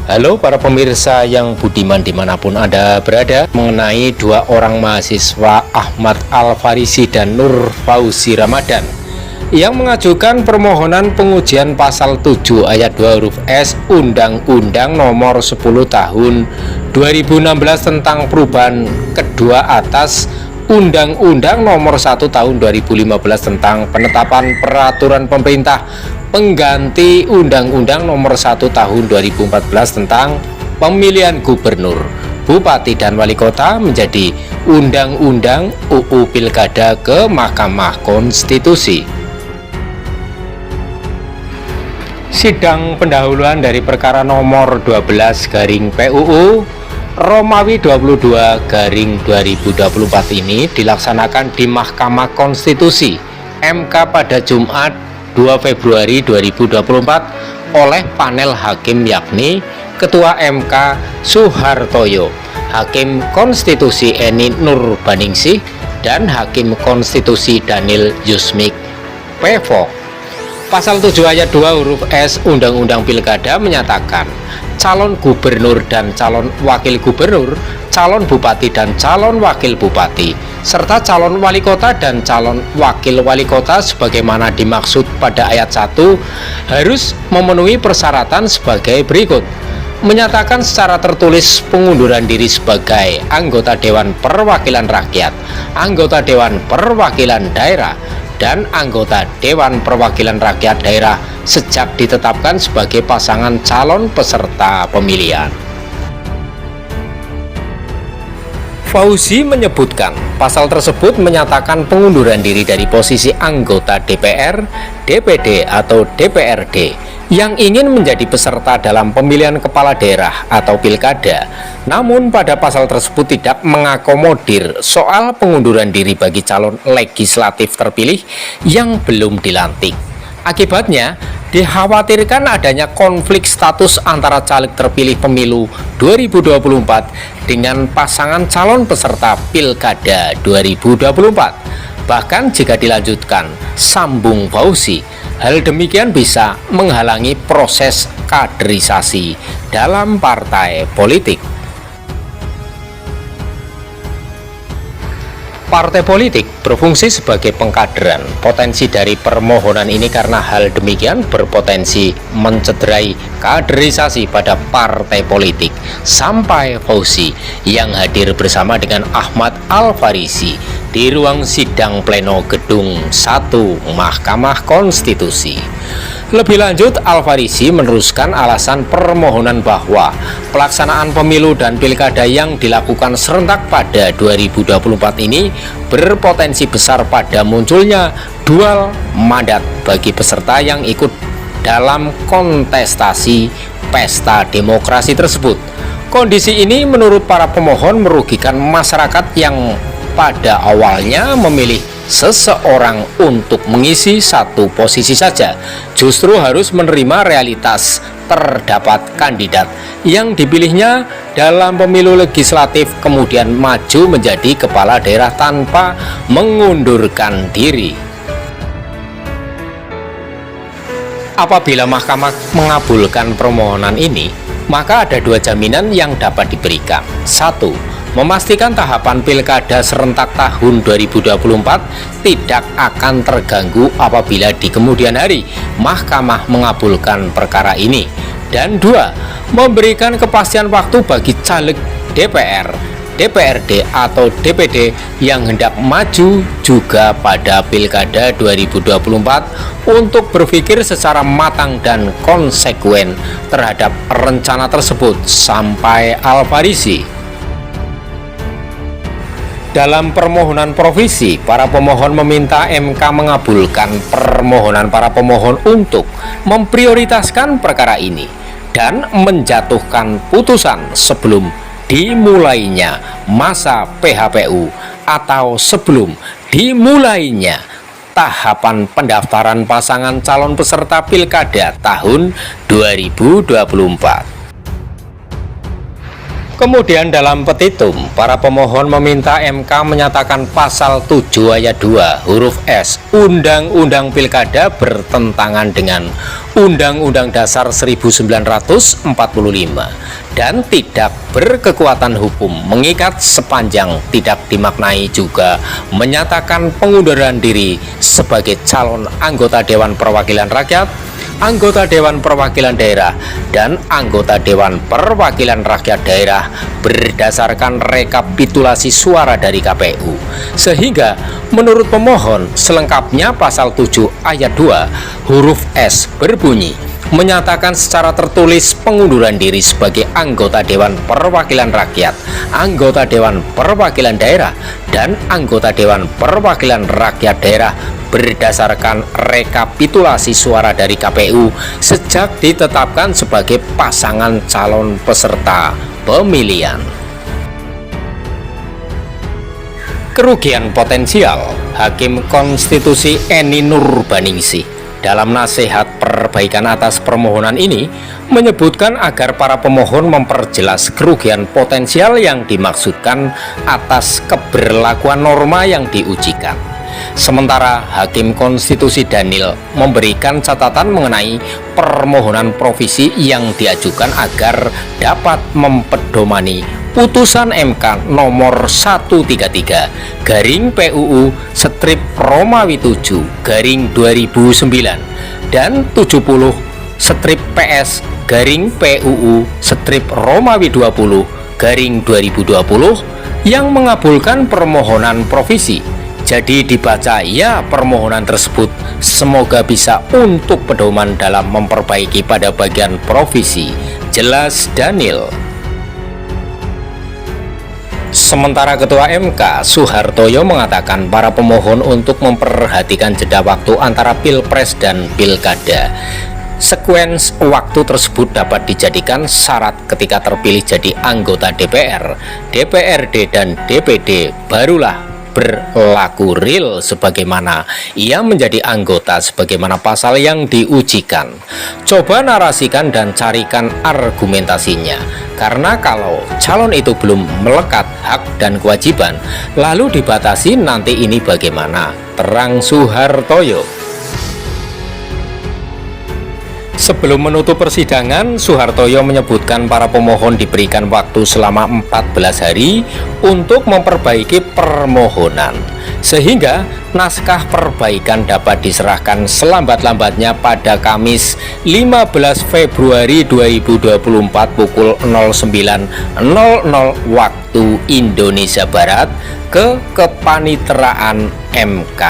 Halo para pemirsa yang budiman dimanapun Anda berada, mengenai dua orang mahasiswa Ahmad Al-Farisi dan Nur Fauzi Ramadan yang mengajukan permohonan pengujian pasal 7 ayat 2 huruf S Undang-Undang nomor 10 tahun 2016 tentang perubahan kedua atas Undang-Undang nomor 1 tahun 2015 tentang penetapan peraturan pemerintah pengganti Undang-Undang nomor 1 tahun 2014 tentang pemilihan gubernur, bupati dan wali kota menjadi Undang-Undang UU Pilkada ke Mahkamah Konstitusi. Sidang pendahuluan dari perkara nomor 12 garing PUU Romawi 22 garing 2024 ini dilaksanakan di Mahkamah Konstitusi MK pada Jumat 2 Februari 2024 oleh panel hakim yakni Ketua MK Suhartoyo, Hakim Konstitusi Eni Nurbaningsih, dan Hakim Konstitusi Daniel Yusmik Pevo. Pasal 7 ayat 2 huruf S Undang-Undang Pilkada menyatakan calon gubernur dan calon wakil gubernur, calon bupati dan calon wakil bupati, serta calon wali kota dan calon wakil wali kota sebagaimana dimaksud pada ayat 1 harus memenuhi persyaratan sebagai berikut: menyatakan secara tertulis pengunduran diri sebagai anggota Dewan Perwakilan Rakyat, anggota Dewan Perwakilan Daerah, dan anggota Dewan Perwakilan Rakyat Daerah sejak ditetapkan sebagai pasangan calon peserta pemilihan. Fauzi menyebutkan pasal tersebut menyatakan pengunduran diri dari posisi anggota DPR, DPD atau DPRD yang ingin menjadi peserta dalam pemilihan kepala daerah atau pilkada. Namun pada pasal tersebut tidak mengakomodir soal pengunduran diri bagi calon legislatif terpilih yang belum dilantik. Akibatnya, dikhawatirkan adanya konflik status antara caleg terpilih pemilu 2024 dengan pasangan calon peserta pilkada 2024. Bahkan jika dilanjutkan, sambung Fauzi, hal demikian bisa menghalangi proses kaderisasi dalam partai politik. Partai politik berfungsi sebagai pengkaderan. Potensi dari permohonan ini karena hal demikian berpotensi mencederai kaderisasi pada partai politik. Sampai Fauzi yang hadir bersama dengan Ahmad Al-Farisi di ruang sidang pleno Gedung 1 Mahkamah Konstitusi. Lebih lanjut, Al-Farisi meneruskan alasan permohonan bahwa pelaksanaan pemilu dan pilkada yang dilakukan serentak pada 2024 ini berpotensi besar pada munculnya dual mandat bagi peserta yang ikut dalam kontestasi pesta demokrasi tersebut. Kondisi ini menurut para pemohon merugikan masyarakat yang pada awalnya memilih seseorang untuk mengisi satu posisi saja, justru harus menerima realitas terdapat kandidat yang dipilihnya dalam pemilu legislatif kemudian maju menjadi kepala daerah tanpa mengundurkan diri. Apabila mahkamah mengabulkan permohonan ini, maka ada dua jaminan yang dapat diberikan. 1. Memastikan tahapan pilkada serentak tahun 2024 tidak akan terganggu apabila di kemudian hari mahkamah mengabulkan perkara ini. Dan 2. Memberikan kepastian waktu bagi caleg DPR, DPRD atau DPD yang hendak maju juga pada pilkada 2024 untuk berpikir secara matang dan konsekuen terhadap rencana tersebut, sampai Al-Farisi. Dalam permohonan provisi, para pemohon meminta MK mengabulkan permohonan para pemohon untuk memprioritaskan perkara ini dan menjatuhkan putusan sebelum dimulainya masa PHPU atau sebelum dimulainya tahapan pendaftaran pasangan calon peserta pilkada tahun 2024. Kemudian dalam petitum, para pemohon meminta MK menyatakan pasal 7 ayat 2 huruf S Undang-Undang Pilkada bertentangan dengan Undang-Undang Dasar 1945 dan tidak berkekuatan hukum mengikat sepanjang tidak dimaknai juga menyatakan pengunduran diri sebagai calon anggota Dewan Perwakilan Rakyat, anggota Dewan Perwakilan Daerah, dan anggota Dewan Perwakilan Rakyat Daerah berdasarkan rekapitulasi suara dari KPU. Sehingga menurut pemohon selengkapnya pasal 7 ayat 2 huruf S berbunyi menyatakan secara tertulis pengunduran diri sebagai anggota Dewan Perwakilan Rakyat, anggota Dewan Perwakilan Daerah, dan anggota Dewan Perwakilan Rakyat Daerah berdasarkan rekapitulasi suara dari KPU sejak ditetapkan sebagai pasangan calon peserta pemilihan. Kerugian potensial. Hakim Konstitusi Eni Nurbaningsih dalam nasihat perbaikan atas permohonan ini menyebutkan agar para pemohon memperjelas kerugian potensial yang dimaksudkan atas keberlakuan norma yang diujikan. Sementara Hakim Konstitusi Daniel memberikan catatan mengenai permohonan provisi yang diajukan agar dapat mempedomani putusan MK nomor 133 garing PUU strip Romawi 7 garing 2009 dan 70 strip PS garing PUU strip Romawi 20 garing 2020 yang mengabulkan permohonan provisi. Jadi dibaca ya permohonan tersebut semoga bisa untuk pedoman dalam memperbaiki pada bagian provisi, jelas Daniel. Sementara Ketua MK Soehartoyo mengatakan para pemohon untuk memperhatikan jeda waktu antara Pilpres dan Pilkada. Sekuens waktu tersebut dapat dijadikan syarat ketika terpilih jadi anggota DPR, DPRD, dan DPD barulah berlaku real sebagaimana ia menjadi anggota sebagaimana pasal yang diujikan. Coba narasikan dan carikan argumentasinya, karena kalau calon itu belum melekat hak dan kewajiban lalu dibatasi nanti ini bagaimana, terang Soehartoyo. Sebelum menutup persidangan, Soehartoyo menyebutkan para pemohon diberikan waktu selama 14 hari untuk memperbaiki permohonan, sehingga naskah perbaikan dapat diserahkan selambat-lambatnya pada Kamis 15 Februari 2024 pukul 09.00 waktu Indonesia Barat ke Kepaniteraan MK.